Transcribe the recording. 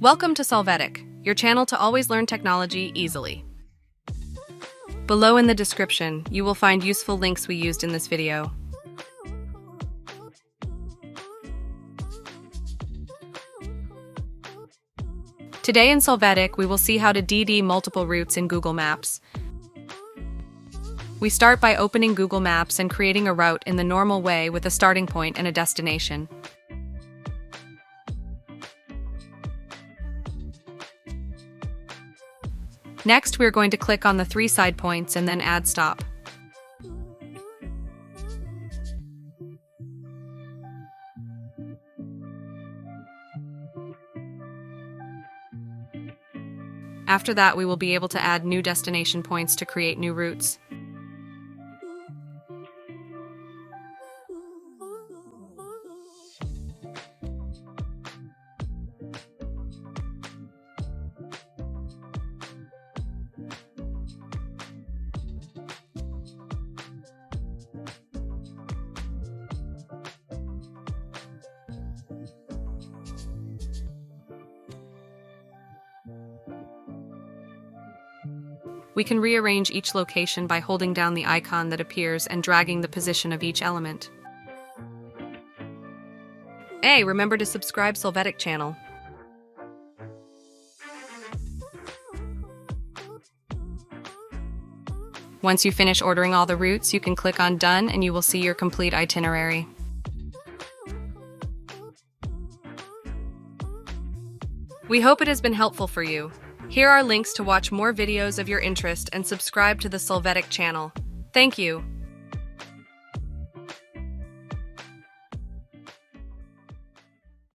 Welcome to Solvetic, your channel to always learn technology easily. Below in the description, you will find useful links we used in this video. Today in Solvetic, we will see how to DD multiple routes in Google Maps. We start by opening Google Maps and creating a route in the normal way with a starting point and a destination. Next, we are going to click on the 3 side points and then add stop. After that, we will be able to add new destination points to create new routes. We can rearrange each location by holding down the icon that appears and dragging the position of each element. Hey, remember to subscribe Solvetic channel. Once you finish ordering all the routes, you can click on Done and you will see your complete itinerary. We hope it has been helpful for you. Here are links to watch more videos of your interest and subscribe to the Solvetic channel. Thank you.